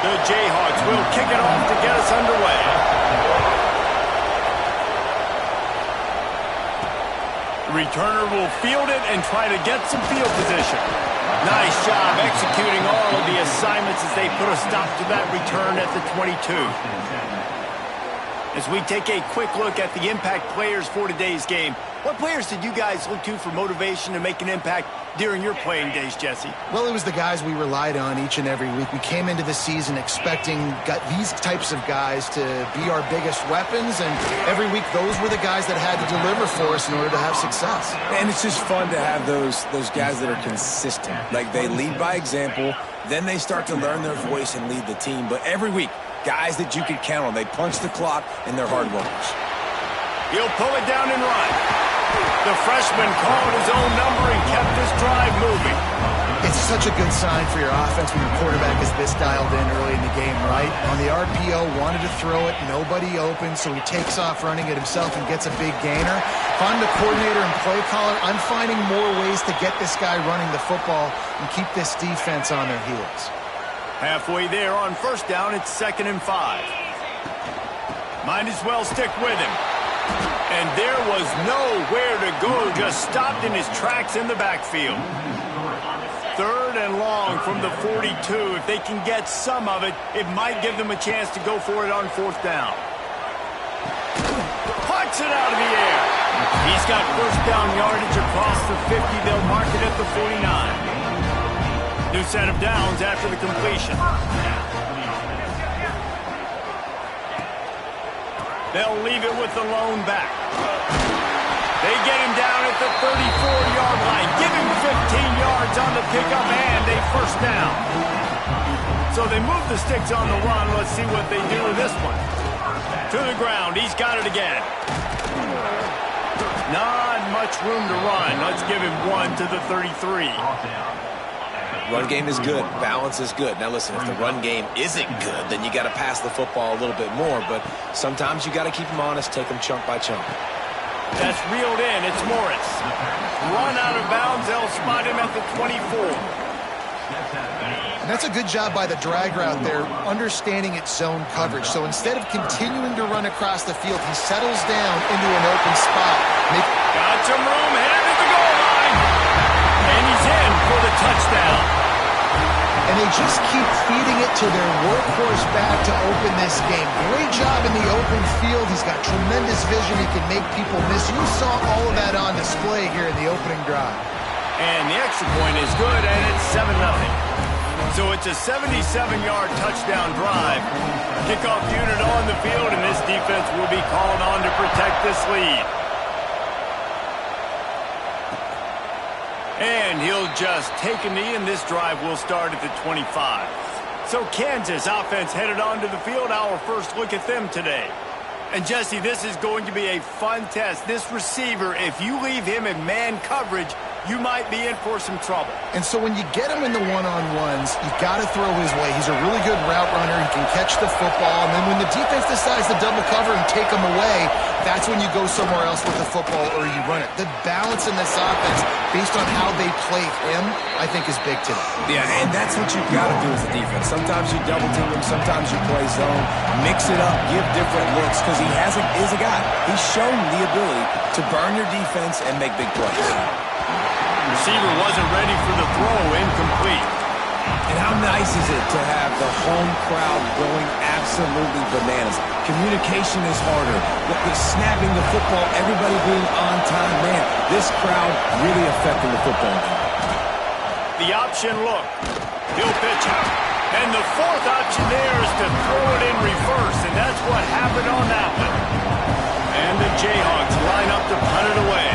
The Jayhawks will kick it off to get us underway. Returner will field it and try to get some field position. Nice job executing all of the assignments as they put a stop to that return at the 22. As we take a quick look at the impact players for today's game, what players did you guys look to for motivation to make an impact during your playing days, Jesse? Well, it was the guys we relied on each and every week. We came into the season expecting these types of guys to be our biggest weapons, and every week those were the guys that had to deliver for us in order to have success. And it's just fun to have those guys that are consistent. Like, they lead by example, then they start to learn their voice and lead the team. But every week, guys that you can count on. They punch the clock, and they're hard workers. He'll pull it down and run. The freshman called his own number and kept this drive moving. It's such a good sign for your offense when your quarterback is this dialed in early in the game, right? On the RPO, wanted to throw it, nobody open, so he takes off running it himself and gets a big gainer. If I'm the coordinator and play caller, I'm finding more ways to get this guy running the football and keep this defense on their heels. Halfway there on first down, it's 2nd and 5. Might as well stick with him. And there was nowhere to go, just stopped in his tracks in the backfield. 3rd and long from the 42. If they can get some of it, it might give them a chance to go for it on 4th down. Puts it out of the air. He's got first down yardage across the 50. They'll mark it at the 49. New set of downs after the completion. They'll leave it with the lone back. They get him down at the 34-yard line. Give him 15 yards on the pickup and a first down. So they move the sticks on the run. Let's see what they do with this one. To the ground. He's got it again. Not much room to run. Let's give him one to the 33. Run game is good. Balance is good. Now listen, if the run game isn't good, then you got to pass the football a little bit more. But sometimes you got to keep them honest, take them chunk by chunk. That's reeled in. It's Morris. Run out of bounds. They'll spot him at the 24. And that's a good job by the drag route there, understanding its zone coverage. So instead of continuing to run across the field, he settles down into an open spot. Got some room, headed at the goal line. And he's in for the touchdown. And they just keep feeding it to their workhorse back to open this game. Great job in the open field. He's got tremendous vision. He can make people miss. You saw all of that on display here in the opening drive. And the extra point is good, and it's 7-0. So it's a 77-yard touchdown drive. Kickoff unit on the field, and this defense will be called on to protect this lead. And he'll just take a knee, and this drive will start at the 25. So Kansas offense headed onto the field. Our first look at them today. And Jesse, this is going to be a fun test. This receiver, if you leave him in man coverage, you might be in for some trouble. And so when you get him in the one-on-ones, you've got to throw his way. He's a really good route runner. He can catch the football. And then when the defense decides to double cover and take him away, that's when you go somewhere else with the football or you run it. The balance in this offense, based on how they play him, I think is big today. Yeah, and that's what you've got to do as a defense. Sometimes you double team him, sometimes you play zone. Mix it up, give different looks, because he is a guy. He's shown the ability to burn your defense and make big plays. Receiver wasn't ready for the throw, incomplete. And how nice is it to have the home crowd going absolutely bananas? Communication is harder. The snapping the football, everybody being on time. Man, this crowd really affecting the football game. The option look. He'll pitch out. And the fourth option there is to throw it in reverse, and that's what happened on that one. And the Jayhawks line up to punt it away.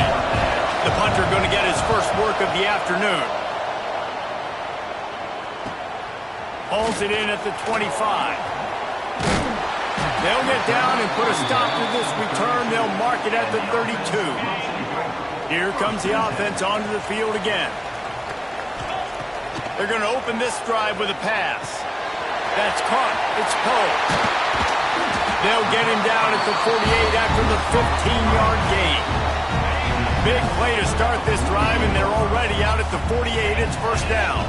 The punter going to get his first work of the afternoon. Holds it in at the 25. They'll get down and put a stop to this return. They'll mark it at the 32. Here comes the offense onto the field again. They're going to open this drive with a pass. That's caught. It's Poe. They'll get him down at the 48 after the 15-yard gain. Big play to start this drive, and they're already out at the 48. It's first down.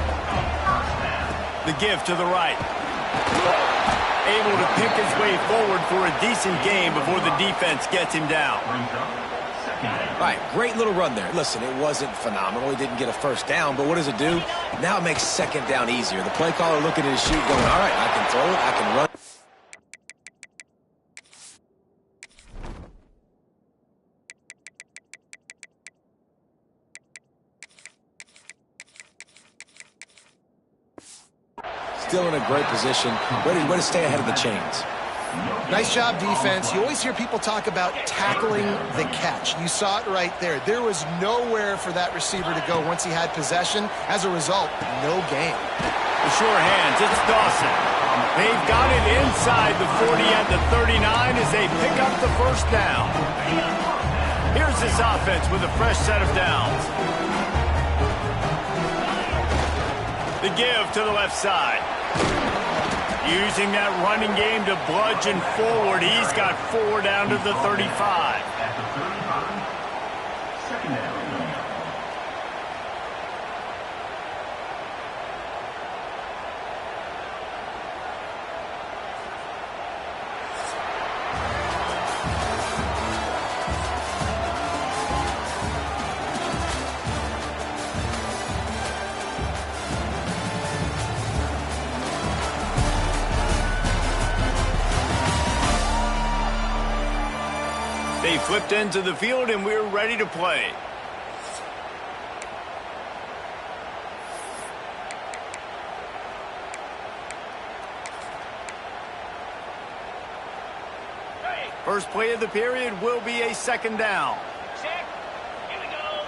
The give to the right. Able to pick his way forward for a decent game before the defense gets him down. All right, great little run there. Listen, it wasn't phenomenal. He didn't get a first down, but what does it do? Now it makes second down easier. The play caller looking at his sheet going, all right, I can throw it, I can run. Still in a great position, ready to stay ahead of the chains. Nice job, defense. You always hear people talk about tackling the catch. You saw it right there. There was nowhere for that receiver to go once he had possession. As a result, no gain. The sure hands, it's Dawson. They've got it inside the 40 at the 39 as they pick up the first down. Here's this offense with a fresh set of downs. The give to the left side. Using that running game to bludgeon forward. He's got 4 down to the 35. At the 35, second down. They flipped into the field, and we're ready to play. First play of the period will be a second down. Check. Here we go.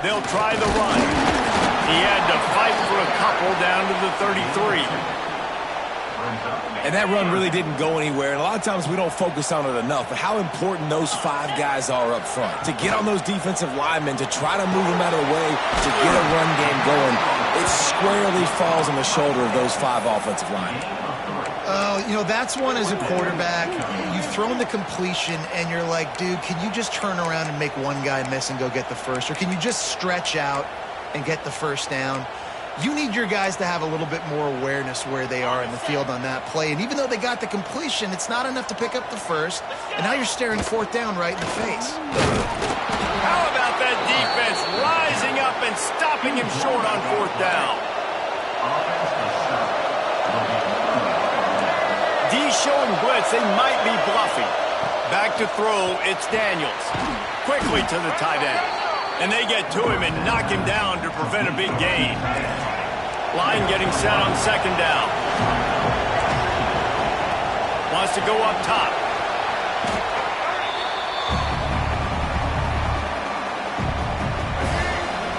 They'll try the run. He had to fight for a couple down to the 33. And that run really didn't go anywhere. And a lot of times we don't focus on it enough, but how important those 5 guys are up front. To get on those defensive linemen, to try to move them out of the way, to get a run game going, it squarely falls on the shoulder of those 5 offensive linemen. Oh, you know, that's one as a quarterback. You've thrown the completion, and you're like, dude, can you just turn around and make one guy miss and go get the first? Or can you just stretch out and get the first down? You need your guys to have a little bit more awareness where they are in the field on that play. And even though they got the completion, it's not enough to pick up the first. And now you're staring 4th down right in the face. How about that defense rising up and stopping him short on 4th down? D showing blitz. They might be bluffing. Back to throw. It's Daniels. Quickly to the tight end. And they get to him and knock him down to prevent a big gain. Line getting set on second down. Wants to go up top.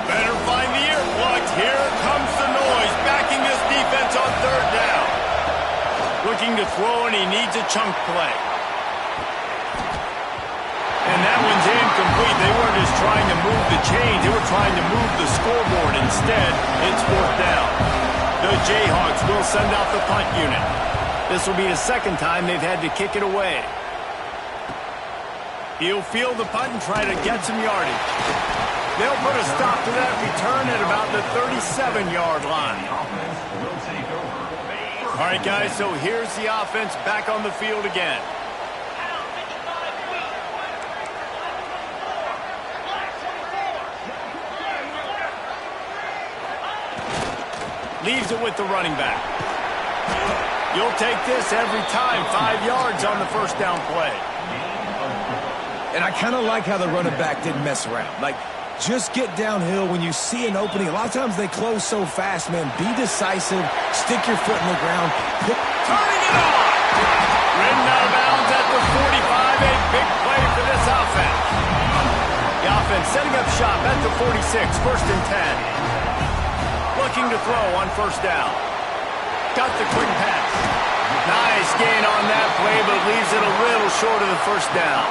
Better find the earplugs. Here comes the noise, backing this defense on 3rd down. Looking to throw, and he needs a chunk play. And that one's incomplete. They weren't just trying to move the chains. They were trying to move the scoreboard. Instead, it's 4th down. The Jayhawks will send out the punt unit. This will be the 2nd time they've had to kick it away. He'll field the punt and try to get some yardage. They'll put a stop to that return at about the 37-yard line. All right, guys, so here's the offense back on the field again. Leaves it with the running back. You'll take this every time. 5 yards on the first down play. And I kind of like how the running back didn't mess around. Like, just get downhill when you see an opening. A lot of times they close so fast, man. Be decisive. Stick your foot in the ground. Turning it on! Ridden out of bounds at the 45. A big play for this offense. The offense setting up shop at the 46. 1st and 10. Looking to throw on 1st down. Got the quick pass. Nice gain on that play, but leaves it a little short of the 1st down.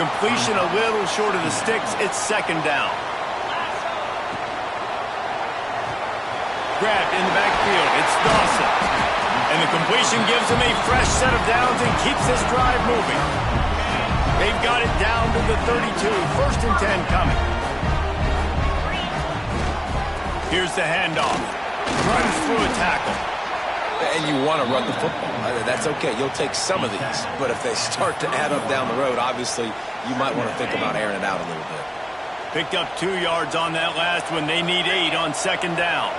Completion a little short of the sticks. It's 2nd down. Grabbed in the backfield. It's Dawson. And the completion gives him a fresh set of downs and keeps this drive moving. They've got it down to the 32. 1st and 10 coming. Here's the handoff. Runs through a tackle. And you want to run the football. That's okay. You'll take some of these. But if they start to add up down the road, obviously, you might want to think about airing it out a little bit. Picked up 2 yards on that last one. They need 8 on second down.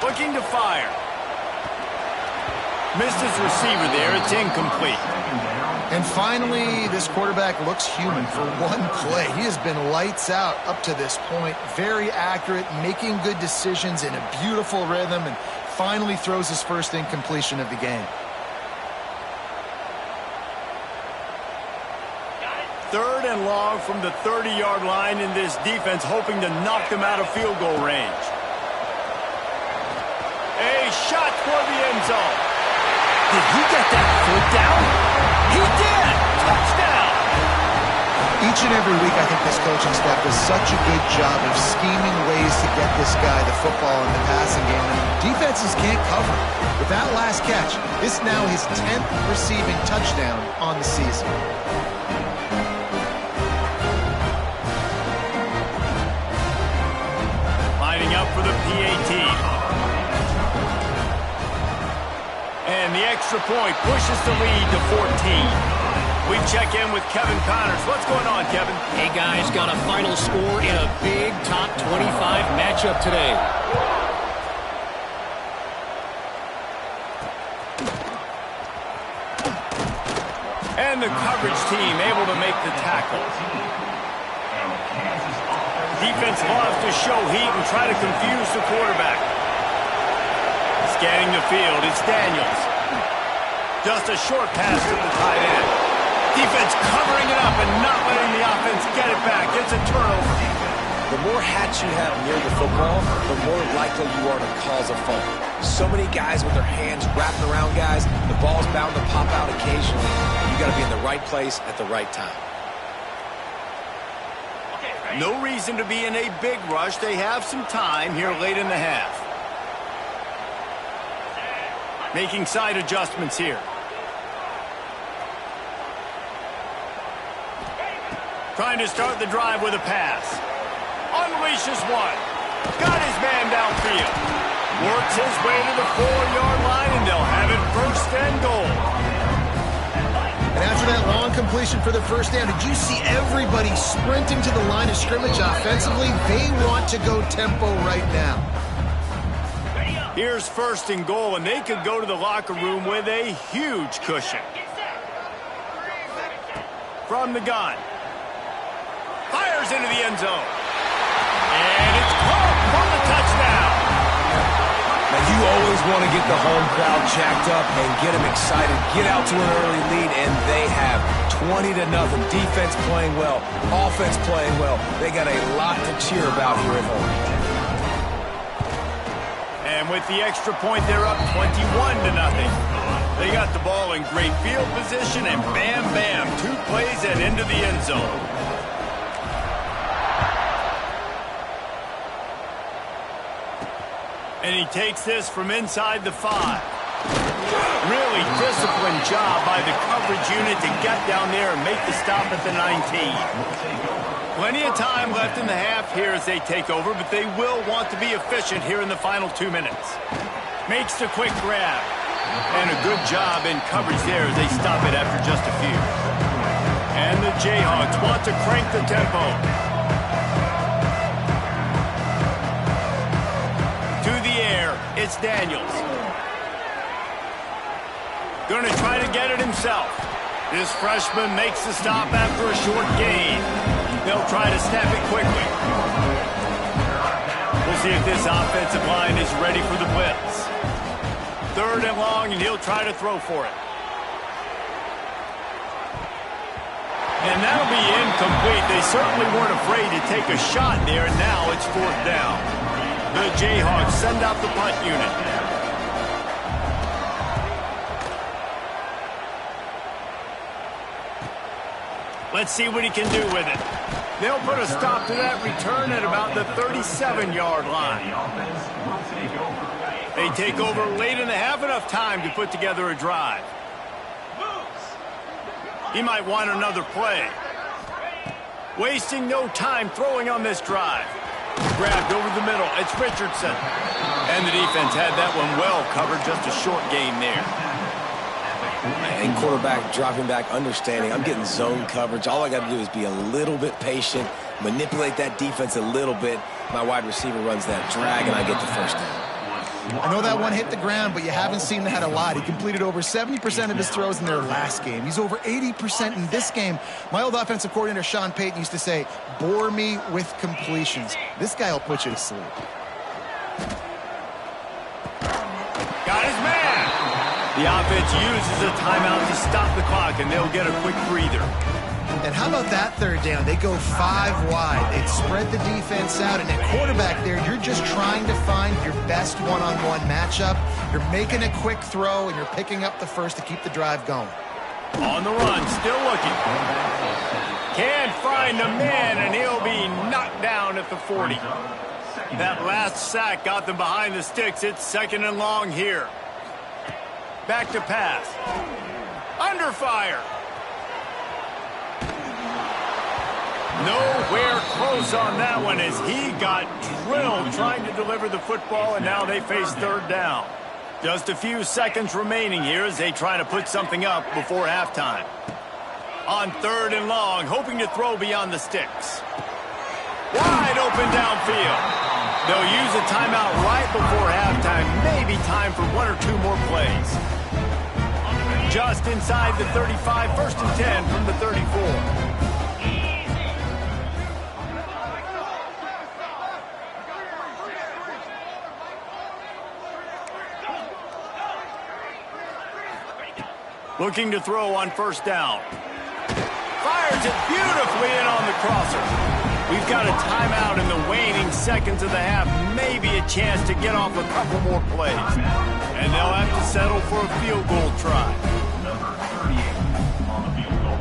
Looking to fire. Missed his receiver there. It's incomplete. And finally, this quarterback looks human for one play. He has been lights out up to this point. Very accurate, making good decisions in a beautiful rhythm, and finally throws his first incompletion of the game. Third and long from the 30-yard line in this defense, hoping to knock them out of field goal range. A shot for the end zone. Did he get that foot down? He did! Touchdown! Each and every week, I think this coaching staff does such a good job of scheming ways to get this guy the football in the passing game, and defenses can't cover. With that last catch, this is now his 10th receiving touchdown on the season. Lining up for the PAT. And the extra point pushes the lead to 14. We check in with Kevin Connors. What's going on, Kevin? Hey, guys, got a final score in a big top 25 matchup today. And the coverage team able to make the tackle. Defense loves to show heat and try to confuse the quarterback. Scanning the field, it's Daniels. Just a short pass to the tight end. Defense covering it up and not letting the offense get it back. It's a turnover. The more hats you have near the football, the more likely you are to cause a fumble. So many guys with their hands wrapping around guys, the ball's bound to pop out occasionally. You got to be in the right place at the right time. No reason to be in a big rush. They have some time here late in the half. Making side adjustments here. Trying to start the drive with a pass. Unleashes one. Got his man downfield. Works his way to the 4-yard line, and they'll have it first and goal. And after that long completion for the first down, did you see everybody sprinting to the line of scrimmage offensively? They want to go tempo right now. Here's first and goal, and they could go to the locker room with a huge cushion. From the gun. Fires into the end zone. And it's caught for the touchdown. Now, you always want to get the home crowd jacked up and get them excited, get out to an early lead, and they have 20-0. Defense playing well, offense playing well. They got a lot to cheer about here at home. And with the extra point, they're up 21-0. They got the ball in great field position, and bam, bam, 2 plays and into the end zone. And he takes this from inside the 5. Really disciplined job by the coverage unit to get down there and make the stop at the 19. Plenty of time left in the half here as they take over, but they will want to be efficient here in the final 2 minutes. Makes the quick grab. And a good job in coverage there as they stop it after just a few. And the Jayhawks want to crank the tempo. To the air, it's Daniels. Going to try to get it himself. This freshman makes the stop after a short gain. They'll try to snap it quickly. We'll see if this offensive line is ready for the blitz. 3rd and long, and he'll try to throw for it. And that'll be incomplete. They certainly weren't afraid to take a shot there, and now it's 4th down. The Jayhawks send out the punt unit. Let's see what he can do with it. They'll put a stop to that return at about the 37-yard line. They take over late in the half, enough time to put together a drive. He might want another play. Wasting no time throwing on this drive. Grabbed over the middle. It's Richardson. And the defense had that one well covered. Just a short gain there. And quarterback dropping back, understanding I'm getting zone coverage. All I got to do is be a little bit patient, manipulate that defense a little bit. My wide receiver runs that drag, and I get the first down. I know that one hit the ground, but you haven't seen that a lot. He completed over 70% of his throws in their last game. He's over 80% in this game. My old offensive coordinator, Sean Payton, used to say, bore me with completions. This guy will put you to sleep. Got his man. The offense uses a timeout to stop the clock, and they'll get a quick breather. And how about that third down? They go 5 wide. They spread the defense out, and at quarterback there, you're just trying to find your best one-on-one matchup. You're making a quick throw, and you're picking up the first to keep the drive going. On the run, still looking. Can't find the man, and he'll be knocked down at the 40. That last sack got them behind the sticks. It's 2nd and long here. Back to pass. Under fire. Nowhere close on that one as he got drilled trying to deliver the football, and now they face 3rd down. Just a few seconds remaining here as they try to put something up before halftime. On 3rd and long, hoping to throw beyond the sticks. Wide open downfield. They'll use a timeout right before halftime. Maybe time for 1 or 2 more plays. Just inside the 35, 1st and 10 from the 34. Looking to throw on 1st down. Fires it beautifully in on the crosser. We've got a timeout in the waning seconds of the half. Maybe a chance to get off a couple more plays. And they'll have to settle for a field goal try. Number 38 on the field goal.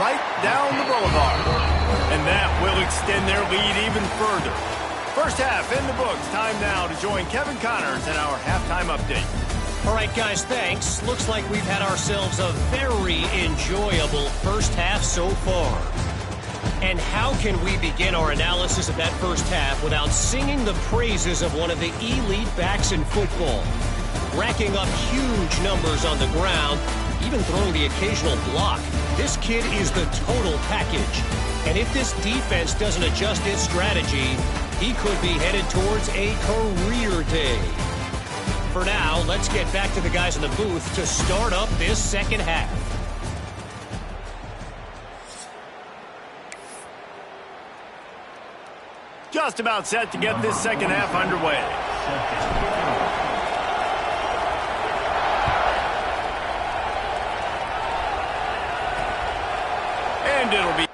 Right down the boulevard. And that will extend their lead even further. First half in the books. Time now to join Kevin Connors in our halftime update. All right, guys, thanks. Looks like we've had ourselves a very enjoyable first half so far. And how can we begin our analysis of that first half without singing the praises of one of the elite backs in football? Racking up huge numbers on the ground, even throwing the occasional block. This kid is the total package. And if this defense doesn't adjust its strategy, he could be headed towards a career day. For now, let's get back to the guys in the booth to start up this second half. Just about set to get this second half underway. And it'll be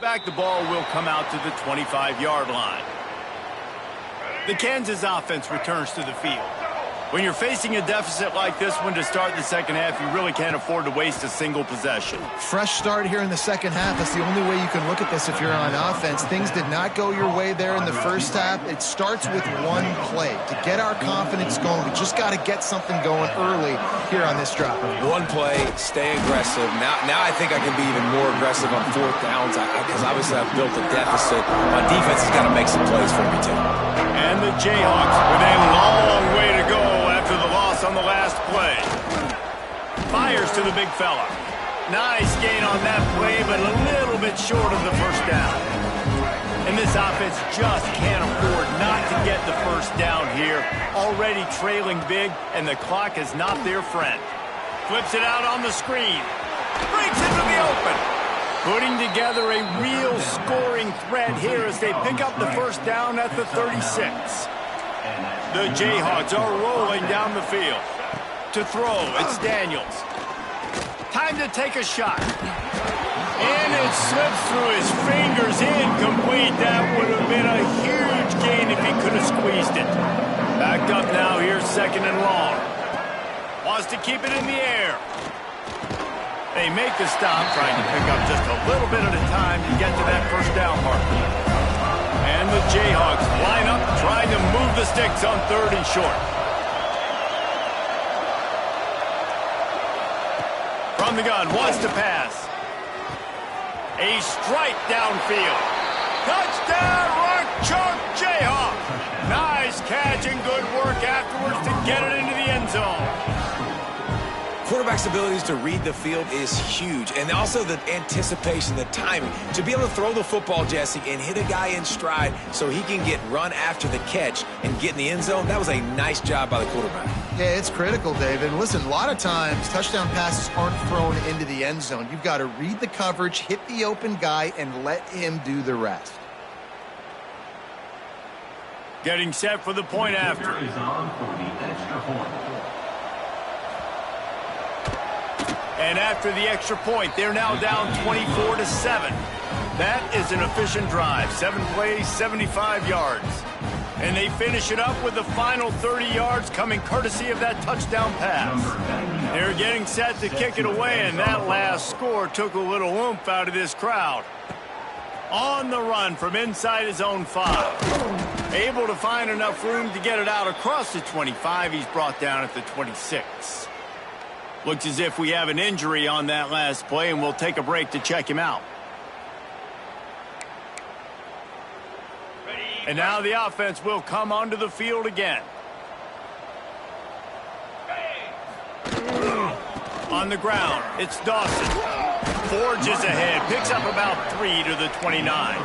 Back the ball will come out to the 25-yard line. The Kansas offense returns to the field. When you're facing a deficit like this one to start the second half, you really can't afford to waste a single possession. Fresh start here in the second half. That's the only way you can look at this if you're on offense. Things did not go your way there in the first half. It starts with one play. To get our confidence going, we just got to get something going early here on this drive. One play, stay aggressive. Now I think I can be even more aggressive on fourth downs because obviously I've built a deficit. My defense has got to make some plays for me too. And the Jayhawks with a long way to go after the loss on the last play. Fires to the big fella. Nice gain on that play, but a little bit short of the first down. And this offense just can't afford not to get the first down here. Already trailing big, and the clock is not their friend. Flips it out on the screen. Breaks into the open. Putting together a real scoring threat here as they pick up the first down at the 36. The Jayhawks are rolling down the field. To throw, it's Daniels. Time to take a shot. And it slips through his fingers, incomplete. That would have been a huge gain if he could have squeezed it. Backed up now, here's second and long. Wants to keep it in the air. They make the stop, trying to pick up just a little bit at a time to get to that first down marker. And the Jayhawks line up, trying to move the sticks on third and short. From the gun, wants to pass. A strike downfield. Touchdown, Rock Chalk Jayhawk. Nice catch and good work afterwards to get it into the end zone. Quarterback's abilities to read the field is huge, and also the anticipation, the timing. To be able to throw the football, Jesse, and hit a guy in stride so he can get run after the catch and get in the end zone, that was a nice job by the quarterback. Yeah, it's critical, David. And listen, a lot of times touchdown passes aren't thrown into the end zone. You've got to read the coverage, hit the open guy, and let him do the rest. Getting set for the point after. Is on for the extra point. And after the extra point, they're now down 24-7. That is an efficient drive. 7 plays, 75 yards. And they finish it up with the final 30 yards coming courtesy of that touchdown pass. They're getting set to kick it away, and that last score took a little oomph out of this crowd. On the run from inside his own 5. Able to find enough room to get it out across the 25. He's brought down at the 26. Looks as if we have an injury on that last play, and we'll take a break to check him out. And now the offense will come onto the field again. On the ground, it's Dawson. Forges ahead, picks up about 3 to the 29.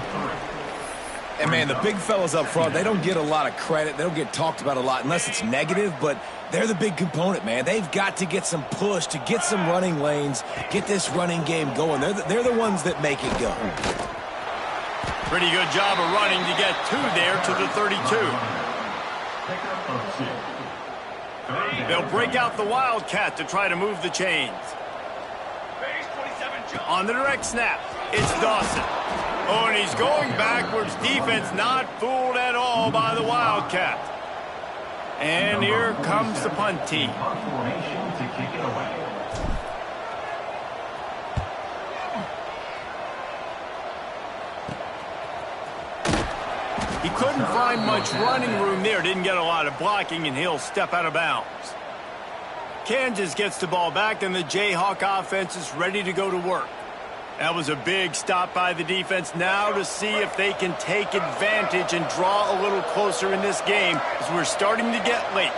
And, man, the big fellas up front, they don't get a lot of credit. They don't get talked about a lot unless it's negative, but they're the big component, man. They've got to get some push, to get some running lanes, get this running game going. They're the ones that make it go. Pretty good job of running to get 2 there to the 32. They'll break out the Wildcat to try to move the chains. On the direct snap, it's Dawson. Oh, and he's going backwards. Defense not fooled at all by the Wildcat. And here comes the punt team. He couldn't find much running room there. Didn't get a lot of blocking, and he'll step out of bounds. Kansas gets the ball back, and the Jayhawk offense is ready to go to work. That was a big stop by the defense. Now to see if they can take advantage and draw a little closer in this game as we're starting to get late.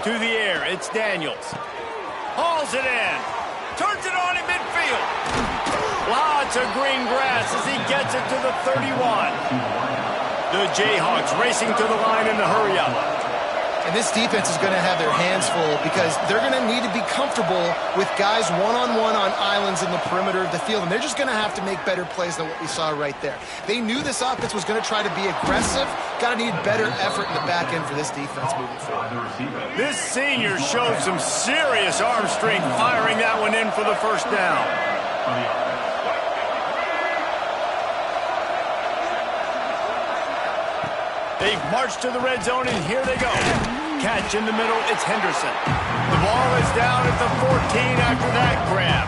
To the air, it's Daniels. Hauls it in. Turns it on in midfield. Lots of green grass as he gets it to the 31. The Jayhawks racing to the line in the hurry-up. And this defense is going to have their hands full because they're going to need to be comfortable with guys one-on-one on islands in the perimeter of the field, and they're just going to have to make better plays than what we saw right there. They knew this offense was going to try to be aggressive. Got to need better effort in the back end for this defense moving forward. This senior showed some serious arm strength firing that one in for the first down. They've marched to the red zone, and here they go. Catch in the middle, it's Henderson. The ball is down at the 14 after that grab.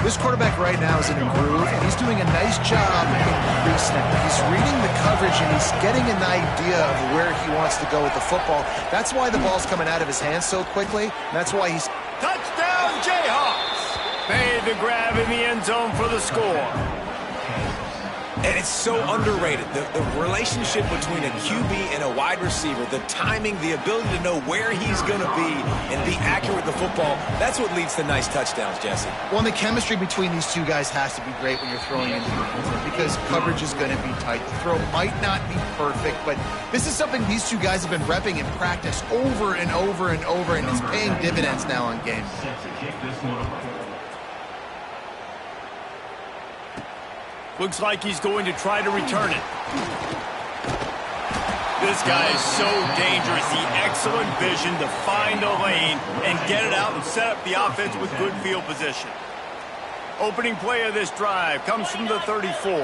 This quarterback right now is in a groove, and he's doing a nice job in pre-snap. He's reading the coverage, and he's getting an idea of where he wants to go with the football. That's why the ball's coming out of his hands so quickly. That's why he's... Touchdown, Jayhawks! Made the grab in the end zone for the score. And it's so underrated. The relationship between a QB and a wide receiver, the timing, the ability to know where he's going to be and be accurate with the football, that's what leads to nice touchdowns, Jesse. Well, and the chemistry between these two guys has to be great when you're throwing into the end zone because coverage is going to be tight. The throw might not be perfect, but this is something these two guys have been repping in practice over and over and over, and it's paying dividends now on game. Looks like he's going to try to return it. This guy is so dangerous. The excellent vision to find a lane and get it out and set up the offense with good field position. Opening play of this drive comes from the 34.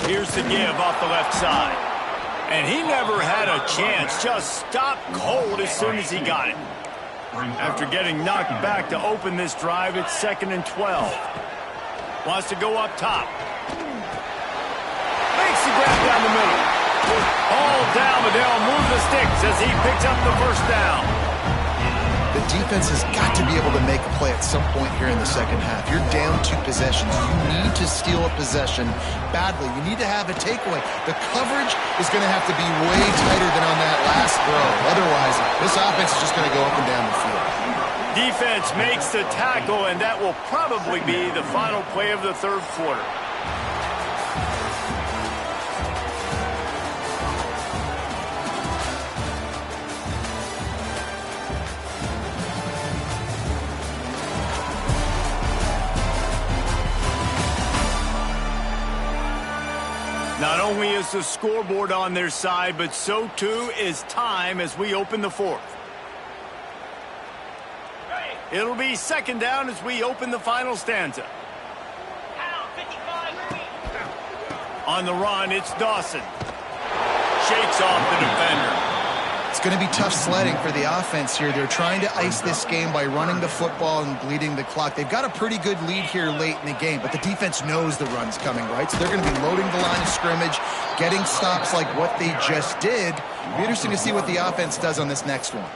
Here's the give off the left side. And he never had a chance. Just stopped cold as soon as he got it. After getting knocked back to open this drive, it's 2nd and 12. Wants to go up top. Makes the grab down the middle. All down, but they'll move the sticks as he picks up the first down. The defense has got to be able to make a play at some point here in the second half. You're down 2 possessions. You need to steal a possession badly. You need to have a takeaway. The coverage is going to have to be way tighter than on that last throw. Otherwise, this offense is just going to go up and down the field. Defense makes the tackle, and that will probably be the final play of the third quarter. Not only is the scoreboard on their side, but so too is time as we open the fourth. It'll be 2nd down as we open the final stanza. On the run, it's Dawson. Shakes off the defender. It's going to be tough sledding for the offense here. They're trying to ice this game by running the football and bleeding the clock. They've got a pretty good lead here late in the game, but the defense knows the run's coming, right? So they're going to be loading the line of scrimmage, getting stops like what they just did. It'll be interesting to see what the offense does on this next one.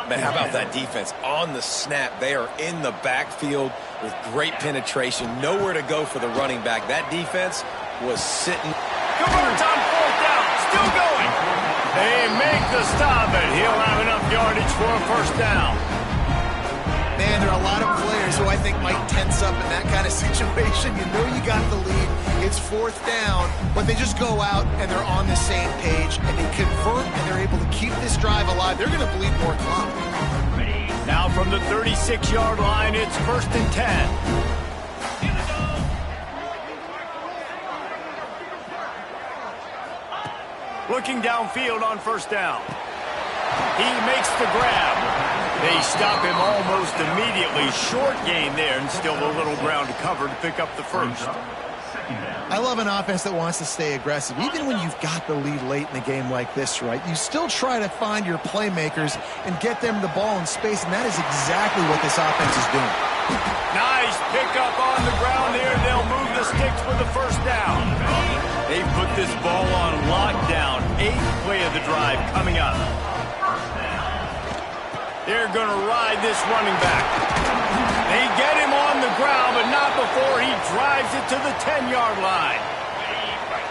Man, how about that defense? On the snap, they are in the backfield with great penetration. Nowhere to go for the running back. That defense was sitting. Converts on 4th down. Still going. They make the stop, and he'll have enough yardage for a first down. Man, there are a lot of players who I think might tense up in that kind of situation. You know you got the lead. It's 4th down, but they just go out and they're on the same page, and they convert, and they're able to keep this drive alive. They're going to bleed more clock. Now from the 36-yard line, it's 1st and 10. Looking downfield on 1st down. He makes the grab. They stop him almost immediately. Short gain there, and still a little ground to cover to pick up the first. I love an offense that wants to stay aggressive. Even when you've got the lead late in a game like this, right, you still try to find your playmakers and get them the ball in space, and that is exactly what this offense is doing. Nice pickup on the ground there. They'll move the sticks for the first down. They put this ball on lockdown. 8th play of the drive coming up. They're going to ride this running back. They get him on the ground, but not before he drives it to the 10-yard line.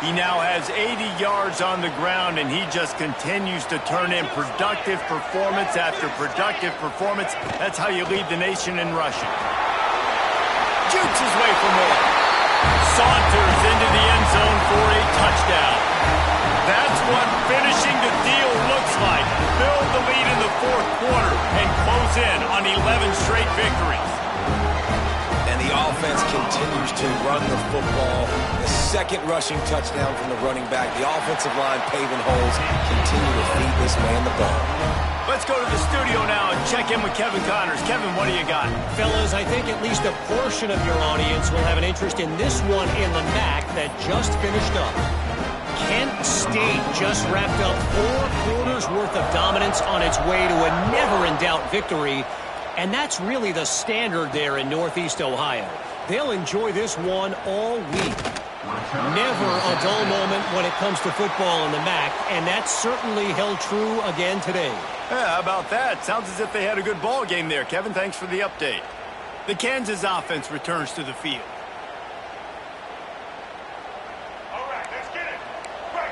He now has 80 yards on the ground, and he just continues to turn in productive performance after productive performance. That's how you lead the nation in rushing. Jukes his way for more. Saunters into the end zone for a touchdown. That's what finishing the victories. And the offense continues to run the football. The second rushing touchdown from the running back. The offensive line paving holes. Continue to feed this man the ball. Let's go to the studio now and check in with Kevin Connors. Kevin, what do you got? Fellas, I think at least a portion of your audience will have an interest in this one in the MAC that just finished up. Kent State just wrapped up 4 quarters worth of dominance on its way to a never-in-doubt victory. And that's really the standard there in Northeast Ohio. They'll enjoy this one all week. Never a dull moment when it comes to football in the MAC, and that certainly held true again today. Yeah, how about that? Sounds as if they had a good ball game there, Kevin. Thanks for the update. The Kansas offense returns to the field. All right, let's get it. Right.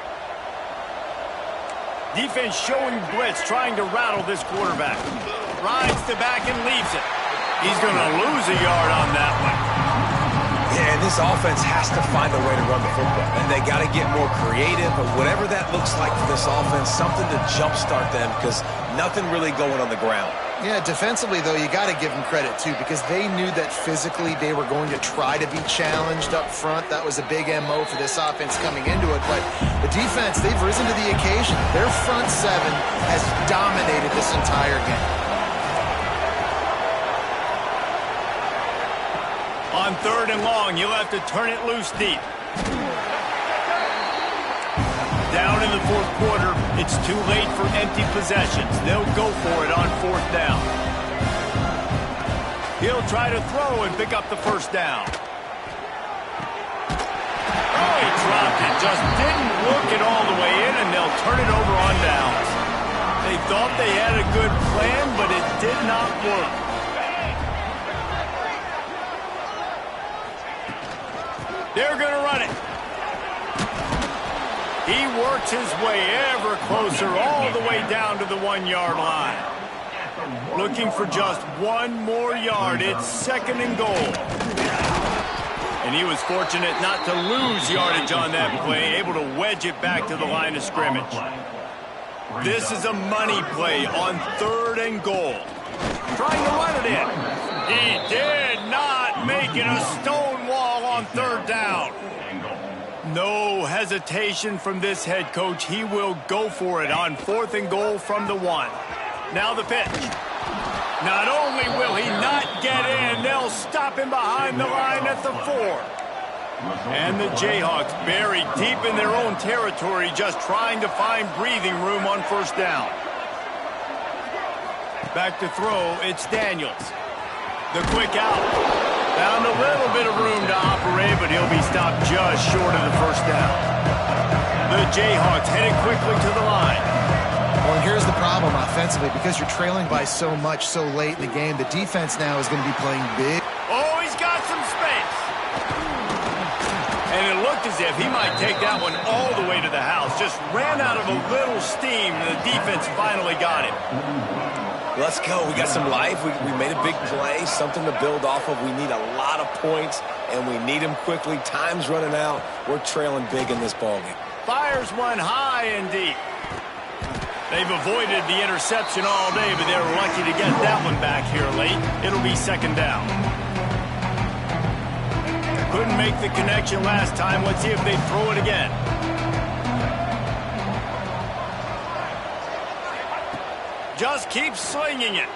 Defense showing blitz, trying to rattle this quarterback. Rides to back and leaves it. He's going to lose a yard on that one. Yeah, and this offense has to find a way to run the football. And they got to get more creative, but whatever that looks like for this offense, something to jumpstart them because nothing really going on the ground. Yeah, defensively, though, you got to give them credit, too, because they knew that physically they were going to try to be challenged up front. That was a big MO for this offense coming into it. But the defense, they've risen to the occasion. Their front seven has dominated this entire game. On 3rd and long, you'll have to turn it loose deep. Down in the 4th quarter, it's too late for empty possessions. They'll go for it on 4th down. He'll try to throw and pick up the 1st down. Oh, he dropped it. Just didn't look it all the way in, and they'll turn it over on downs. They thought they had a good plan, but it did not work. They're going to run it. He works his way ever closer all the way down to the 1-yard line. Looking for just 1 more yard. It's 2nd and goal. And he was fortunate not to lose yardage on that play, able to wedge it back to the line of scrimmage. This is a money play on 3rd and goal. Trying to run it in. He did not make it a stone wall on 3rd down. No hesitation from this head coach. He will go for it on 4th and goal from the 1. Now the pitch. Not only will he not get in, they'll stop him behind the line at the 4. And the Jayhawks buried deep in their own territory, just trying to find breathing room on 1st down. Back to throw, it's Daniels. The quick out. Found a little bit of room to operate, but he'll be stopped just short of the 1st down. The Jayhawks headed quickly to the line. Well, and here's the problem offensively. Because you're trailing by so much so late in the game, the defense now is going to be playing big. Oh, he's got some space. And it looked as if he might take that one all the way to the house. Just ran out of a little steam, and the defense finally got him. Let's go. We got some life. We made a big play, something to build off of. We need a lot of points, and we need them quickly. Time's running out. We're trailing big in this ballgame. Fires one high and deep. They've avoided the interception all day, but they're lucky to get that one back here late. It'll be 2nd down. Couldn't make the connection last time. Let's see if they throw it again. Just keep slinging it.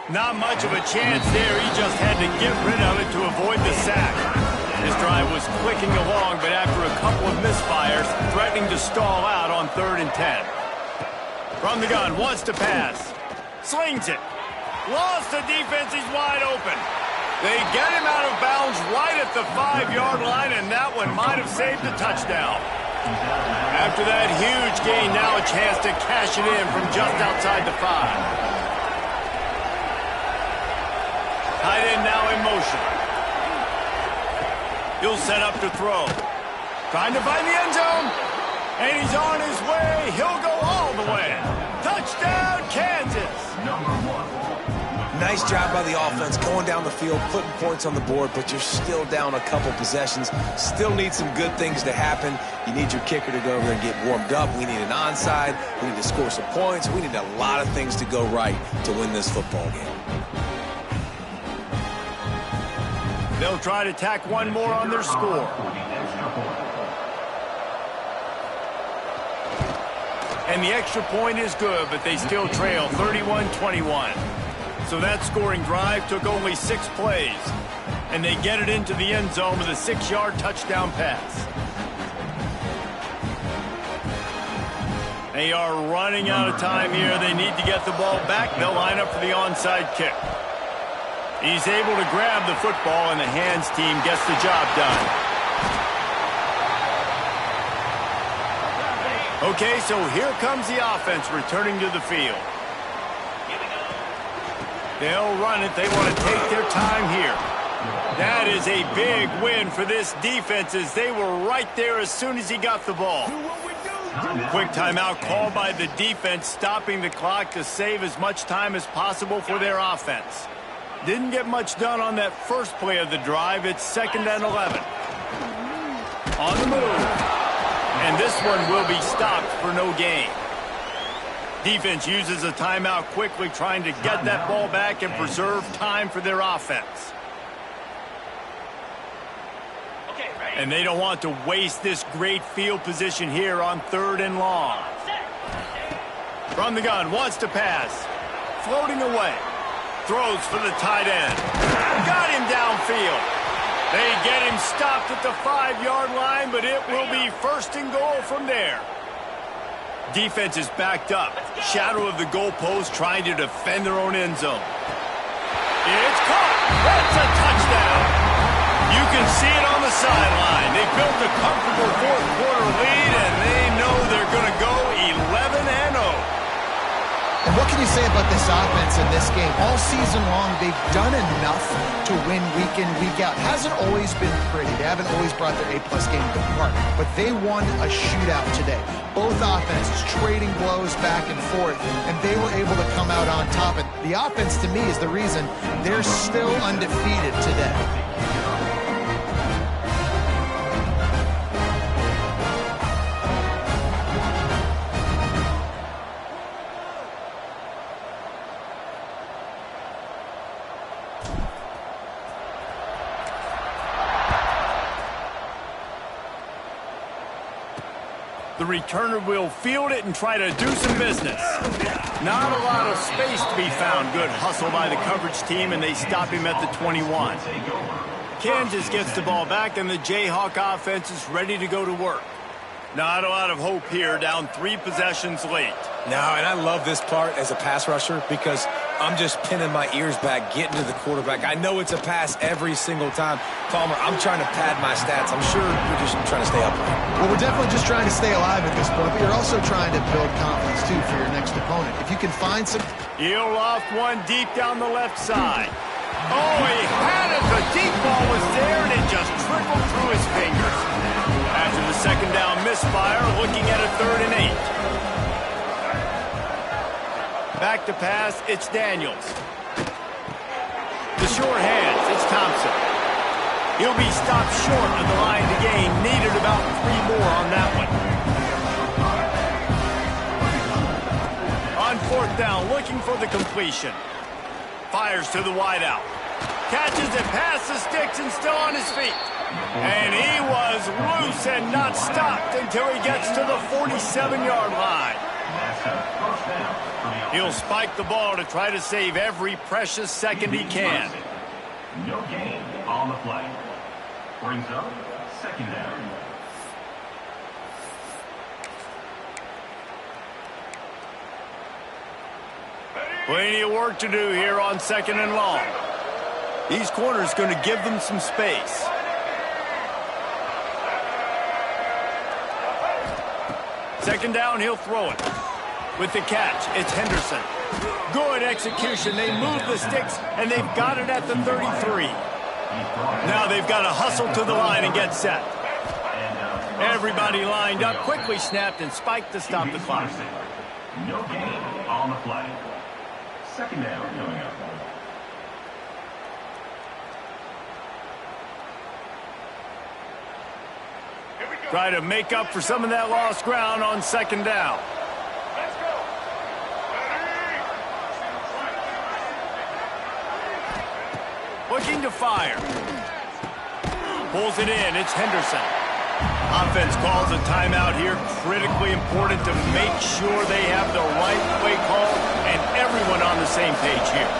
Not much of a chance there. He just had to get rid of it to avoid the sack. His drive was clicking along, but after a couple of misfires, threatening to stall out on 3rd and 10. From the gun, wants to pass. Slings it. Lost the defense, he's wide open. They get him out of bounds right at the 5-yard line, and that one might have saved a touchdown. After that huge gain, now a chance to cash it in from just outside the 5. Tight end now in motion. He'll set up to throw. Trying to find the end zone. And he's on his way. He'll go all the way. Touchdown, Kansas. Nice job by the offense going down the field, putting points on the board, but you're still down a couple possessions. Still need some good things to happen. You need your kicker to go over there and get warmed up. We need an onside. We need to score some points. We need a lot of things to go right to win this football game. They'll try to tack one more on their score. And the extra point is good, but they still trail 31-21. So that scoring drive took only 6 plays. And they get it into the end zone with a 6-yard touchdown pass. They are running out of time here. They need to get the ball back. They'll line up for the onside kick. He's able to grab the football, and the hands team gets the job done. Okay, so here comes the offense returning to the field. They'll run it. They want to take their time here. That is a big win for this defense, as they were right there as soon as he got the ball. Quick timeout called by the defense, stopping the clock to save as much time as possible for their offense. Didn't get much done on that first play of the drive. It's 2nd and 11. On the move. And this one will be stopped for no gain. Defense uses a timeout quickly, trying to get that ball back and preserve time for their offense. And they don't want to waste this great field position here on 3rd and long. From the gun, wants to pass. Floating away. Throws for the tight end. Got him downfield. They get him stopped at the 5-yard line, but it will be 1st and goal from there. Defense is backed up. Shadow of the goalpost, trying to defend their own end zone. It's caught. That's a touchdown. You can see it on the sideline. They built a comfortable 4th-quarter lead, and they know they're going to go 11-0. And what can you say about this offense in this game? All season long, they've done enough to win week in, week out. Hasn't always been pretty. They haven't always brought their A-plus game to the park. But they won a shootout today. Both offenses trading blows back and forth, and they were able to come out on top. And the offense, to me, is the reason they're still undefeated today. The returner will field it and try to do some business. Not a lot of space to be found. Good hustle by the coverage team, and they stop him at the 21. Kansas gets the ball back, and the Jayhawk offense is ready to go to work. Not a lot of hope here, down 3 possessions late. No, and I love this part as a pass rusher because I'm just pinning my ears back, getting to the quarterback. I know it's a pass every single time. Palmer, I'm trying to pad my stats. I'm sure you're just trying to stay upright. Well, we're definitely just trying to stay alive at this point, but you're also trying to build confidence, too, for your next opponent. If you can find some... He'll loft one deep down the left side. Oh, he had it. The deep ball was there, and it just trickled through his fingers. After the 2nd down misfire, looking at a 3rd and 8. Back to pass, it's Daniels. The short hands, it's Thompson. He'll be stopped short of the line to gain. Needed about 3 more on that one. On 4th down, looking for the completion. Fires to the wideout. Catches it past the sticks and still on his feet. And he was loose and not stopped until he gets to the 47-yard line. First down for the He'll offense. spike the ball to try to save every precious second he can. No gain on the play. Brings up second down. Plenty of work to do here on second and long. These corners going to give them some space. Second down, he'll throw it. With the catch, it's Henderson. Good execution. They move the sticks, and they've got it at the 33. Now they've got to hustle to the line and get set. Everybody lined up, quickly snapped and spiked to stop the clock. No gain on the play. Second down coming up. Try to make up for some of that lost ground on second down. Looking to fire. Pulls it in. It's Henderson. Offense calls a timeout here. Critically important to make sure they have the right play call and everyone on the same page here.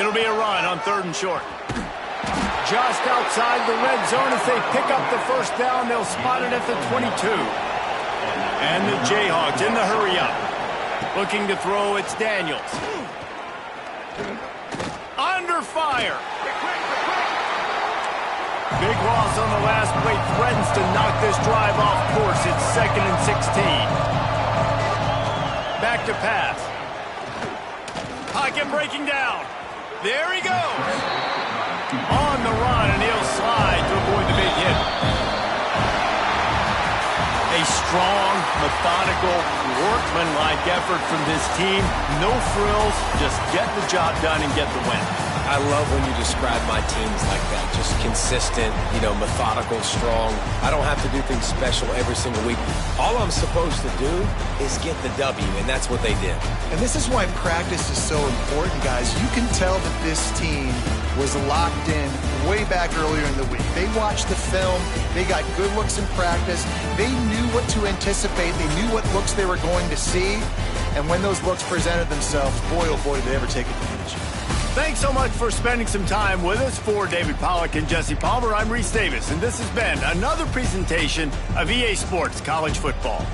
It'll be a run on third and short. Just outside the red zone. If they pick up the first down, they'll spot it at the 22. And the Jayhawks in the hurry up. Looking to throw, it's Daniels. Under fire. Big loss on the last play. Threatens to knock this drive off course. It's second and 16. Back to pass. Pocket breaking down. There he goes. On the run, and he'll slide to avoid the big hit. A strong, methodical, workmanlike effort from this team. No frills, just get the job done and get the win. I love when you describe my teams like that. Just consistent, methodical, strong. I don't have to do things special every single week. All I'm supposed to do is get the W, and that's what they did. And this is why practice is so important, guys. You can tell that this team was locked in way back earlier in the week. They watched the film. They got good looks in practice. They knew what to anticipate. They knew what looks they were going to see. And when those looks presented themselves, boy, oh boy, did they ever take advantage. Thanks so much for spending some time with us. For David Pollack and Jesse Palmer, I'm Reese Davis, and this has been another presentation of EA Sports College Football.